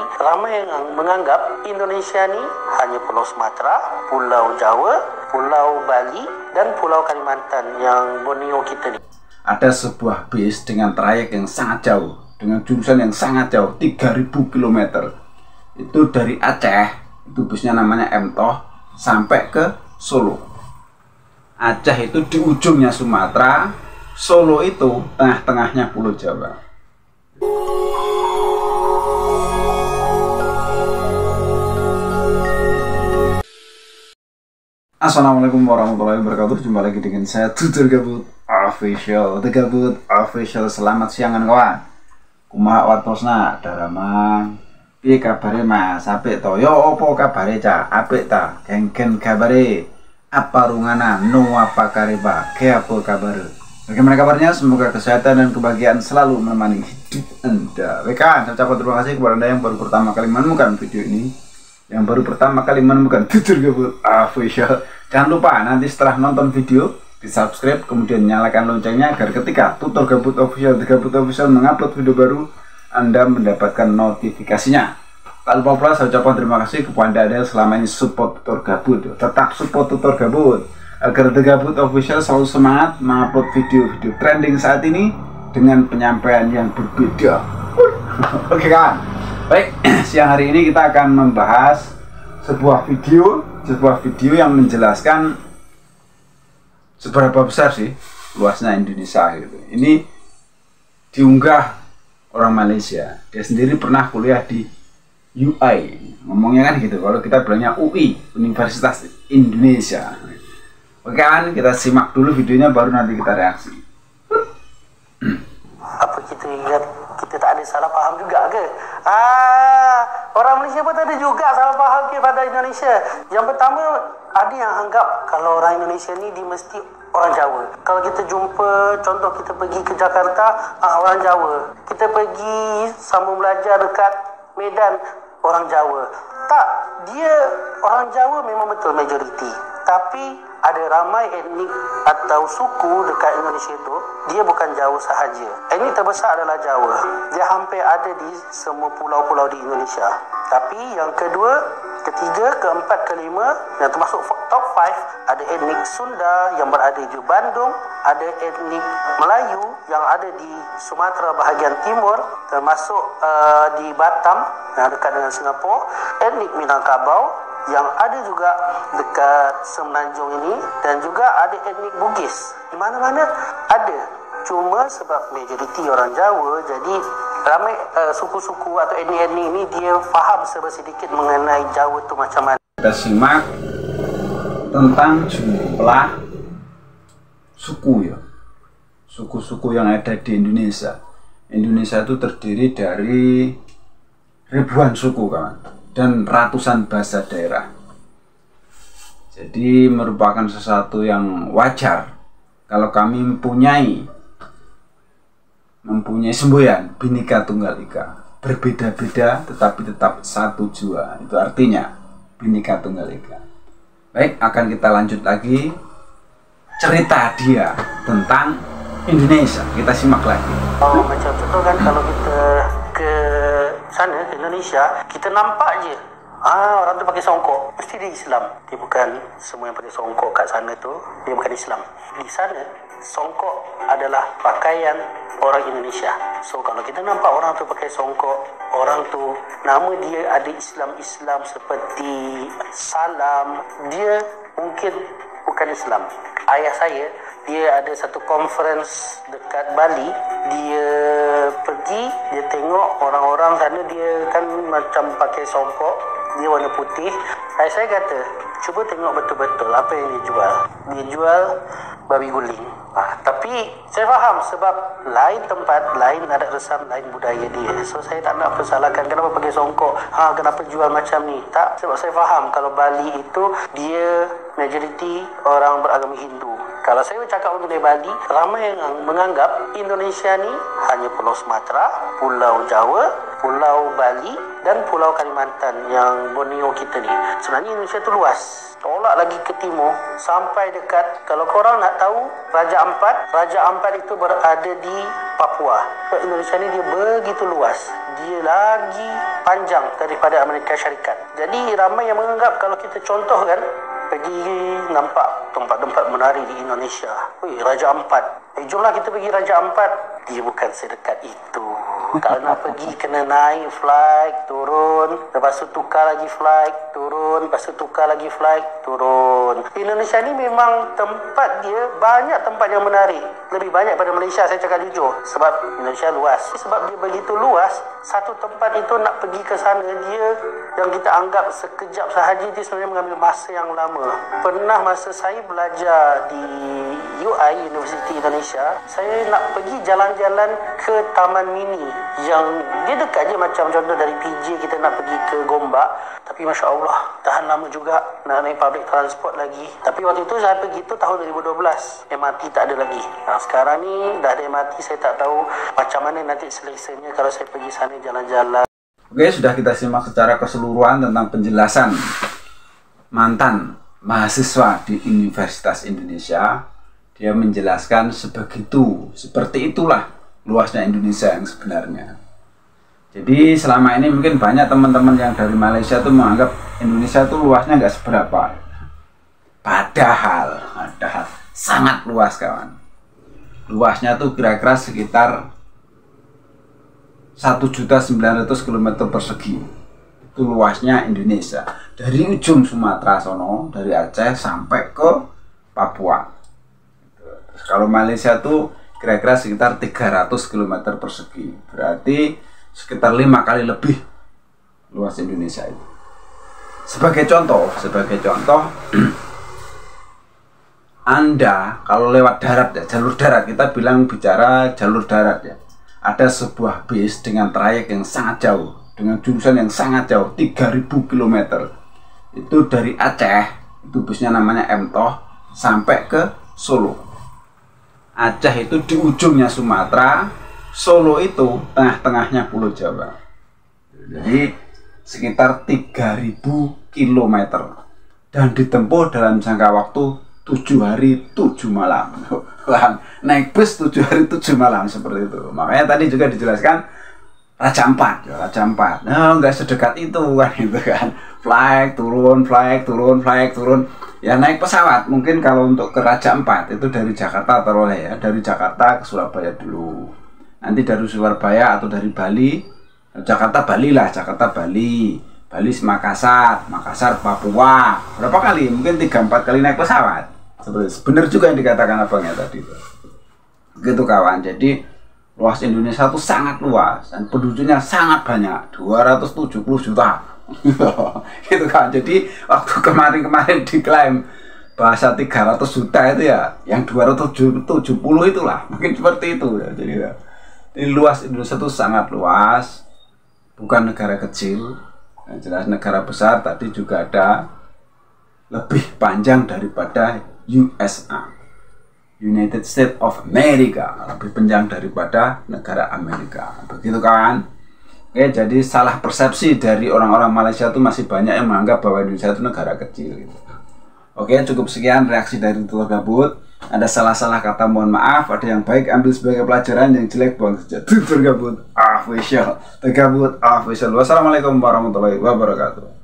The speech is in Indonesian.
Ramai yang menganggap Indonesia ni hanya Pulau Sumatera, Pulau Jawa, Pulau Bali, dan Pulau Kalimantan yang Borneo kita ni. Ada sebuah bis dengan trayek yang sangat jauh, dengan jurusan yang sangat jauh, 3000 km. Itu dari Aceh, itu busnya namanya MTOH, sampai ke Solo. Aceh itu di ujungnya Sumatera, Solo itu tengah-tengahnya Pulau Jawa. Assalamualaikum warahmatullahi wabarakatuh. Jumpa lagi dengan saya Tutur Gabut Official. The Gabut Official. Selamat siang kawan. Kumaha watosna daramang. Piye kabare Mas? Apik to? Yo opo kabare Cak? Apik ta? Geng-geng kabare. Apa rungana? No apa kareba? Ke apa kabar? Bagaimana kabarnya? Semoga kesehatan dan kebahagiaan selalu menemani hidup Anda. Saya ucapkan terima kasih kepada Anda yang baru pertama kali menemukan video ini, yang baru pertama kali menemukan Tutur Gabut Official. Jangan lupa nanti setelah nonton video di subscribe, kemudian nyalakan loncengnya agar ketika Tutur Gabut Official, The Gabut Official mengupload video baru, Anda mendapatkan notifikasinya. Tak lupa pula saya ucapkan terima kasih kepada Anda yang selama ini support Tutur Gabut. Tetap support Tutur Gabut agar The Gabut Official selalu semangat mengupload video-video trending saat ini dengan penyampaian yang berbeda. Oke kan? Baik, siang hari ini kita akan membahas sebuah video yang menjelaskan seberapa besar sih luasnya Indonesia gitu. Ini diunggah orang Malaysia. Dia sendiri pernah kuliah di UI. Ngomongnya kan gitu. Kalau kita bilangnya UI, Universitas Indonesia. Oke kan, kita simak dulu videonya baru nanti kita reaksi. Apa kita ingat kita tak ada salah faham juga ke? Orang Malaysia pun ada juga salah faham kepada Indonesia. Yang pertama, ada yang anggap kalau orang Indonesia ni dia mesti orang Jawa. Kalau kita jumpa, contoh kita pergi ke Jakarta, orang Jawa. Kita pergi sambung belajar dekat Medan, orang Jawa. Tak, dia orang Jawa memang betul majoriti. Tapi ada ramai etnik atau suku dekat Indonesia itu, dia bukan Jawa sahaja. Etnik terbesar adalah Jawa. Dia hampir ada di semua pulau-pulau di Indonesia. Tapi yang kedua, ketiga, keempat, kelima, yang termasuk top 5, ada etnik Sunda yang berada di Bandung, ada etnik Melayu yang ada di Sumatera bahagian timur, termasuk di Batam yang dekat dengan Singapura, etnik Minangkabau yang ada juga dekat Semenanjung ini, dan juga ada etnik Bugis. Di mana-mana ada. Cuma sebab majoriti orang Jawa, jadi ramai suku-suku atau etnik-etnik ini dia faham sedikit mengenai Jawa tu macam mana. Kita simak tentang jumlah suku ya. Suku-suku yang ada di Indonesia. Indonesia itu terdiri dari ribuan suku kawan, dan ratusan bahasa daerah. Jadi merupakan sesuatu yang wajar kalau kami mempunyai semboyan Bhinneka Tunggal Ika, berbeda-beda tetapi tetap satu jua. Itu artinya Bhinneka Tunggal Ika. Baik, akan kita lanjut lagi cerita dia tentang Indonesia. Kita simak lagi. Macam contoh kan, kalau kita ke sana, ke Indonesia, kita nampak je orang tu pakai songkok, mesti dia Islam. Dia bukan semua yang pakai songkok kat sana tu, dia bukan Islam. Di sana, songkok adalah pakaian orang Indonesia. So kalau kita nampak orang tu pakai songkok, orang tu nama dia ada Islam-Islam seperti Salam, dia mungkin bukan Islam. Ayah saya, dia ada satu conference dekat Bali. Dia pergi, dia tengok orang-orang sana, dia kan macam pakai songkok, dia warna putih. Ayah saya kata, cuba tengok betul-betul apa yang dia jual. Dia jual babi guling. Tapi saya faham sebab lain tempat, lain adat resam, lain budaya dia. So saya tak nak persalahkan kenapa pakai songkok, kenapa jual macam ni. Tak, sebab saya faham kalau Bali itu dia majoriti orang beragama Hindu. Kalau saya bercakap mengenai Bali, ramai yang menganggap Indonesia ni hanya Pulau Sumatera, Pulau Jawa, Pulau Bali dan Pulau Kalimantan yang Borneo kita ni. Sebenarnya Indonesia tu luas. Tolak lagi ke timur sampai dekat, kalau korang nak tahu, Raja Ampat itu berada di Papua. Indonesia ni dia begitu luas. Dia lagi panjang daripada Amerika Syarikat. Jadi ramai yang menganggap kalau kita contohkan pergi nampak tempat-tempat menarik di Indonesia. Raja Ampat. Jomlah kita pergi Raja Ampat. Dia bukan sedekat itu. Kalau nak pergi kena naik flight, turun, lepas tu tukar lagi flight, turun, lepas tu tukar lagi flight, turun. Indonesia ni memang tempat dia, banyak tempat yang menarik. Lebih banyak pada Malaysia, saya cakap jujur. Sebab Indonesia luas. Sebab dia begitu luas, satu tempat itu nak pergi ke sana, dia yang kita anggap sekejap sahaja, dia sebenarnya mengambil masa yang lama. Pernah masa saya belajar di UI, Universiti Indonesia, saya nak pergi jalan-jalan ke Taman Mini yang dia dekat je, macam contoh dari PJ kita nak pergi ke Gombak, tapi Masya Allah tahan lama juga nak naik public transport lagi. Tapi waktu itu saya pergi tu tahun 2012, MRT tak ada lagi. Sekarang ni dah ada MRT, saya tak tahu macam mana nanti seleksanya kalau saya pergi sana jalan-jalan. Oke, sudah kita simak secara keseluruhan tentang penjelasan mantan mahasiswa di Universitas Indonesia. Dia menjelaskan seperti itulah luasnya Indonesia yang sebenarnya. Jadi selama ini mungkin banyak teman-teman yang dari Malaysia tuh menganggap Indonesia tuh luasnya nggak seberapa. Padahal sangat luas, kawan. Luasnya tuh kira-kira sekitar 1.900.000 km persegi. Itu luasnya Indonesia. Dari ujung Sumatera sono, dari Aceh sampai ke Papua. Terus kalau Malaysia tuh kira-kira sekitar 300 km persegi. Berarti sekitar 5 kali lebih luas Indonesia itu. Sebagai contoh Anda kalau lewat darat ya, jalur darat, kita bicara jalur darat ya. Ada sebuah bis dengan trayek yang sangat jauh, dengan jurusan yang sangat jauh, 3000 km. Itu dari Aceh, itu bisnya namanya Emtoh, sampai ke Solo. Aceh itu di ujungnya Sumatera, Solo itu tengah-tengahnya Pulau Jawa. Jadi sekitar 3000 km dan ditempuh dalam jangka waktu 7 hari 7 malam. Naik bus 7 hari 7 malam seperti itu. Makanya tadi juga dijelaskan Raja Ampat. Nah, nggak sedekat itu kan, gitu kan. Flight turun. Ya naik pesawat. Mungkin kalau untuk ke Raja Ampat itu dari Jakarta teroleh ya, dari Jakarta ke Surabaya dulu. Nanti dari Surabaya atau dari Bali, Jakarta Bali, Bali Makassar, Papua. Berapa kali? Mungkin 3-4 kali naik pesawat. Benar juga yang dikatakan abangnya tadi. Gitu kawan. Jadi luas Indonesia itu sangat luas dan penduduknya sangat banyak, 270 juta. Gitu kan. Jadi waktu kemarin diklaim bahasa 300 juta itu ya, yang 270 itulah, mungkin seperti itu ya. Jadi luas Indonesia itu sangat luas, bukan negara kecil. Yang jelas negara besar tadi juga ada lebih panjang daripada USA, United States of America, lebih panjang daripada negara Amerika. Begitu kawan. Oke, jadi salah persepsi dari orang-orang Malaysia itu masih banyak yang menganggap bahwa Indonesia itu negara kecil gitu. Oke, cukup sekian reaksi dari Tutur Gabut. Ada salah-salah kata mohon maaf, ada yang baik ambil sebagai pelajaran, yang jelek buang saja. Tutur Gabut official. Wassalamualaikum warahmatullahi wabarakatuh.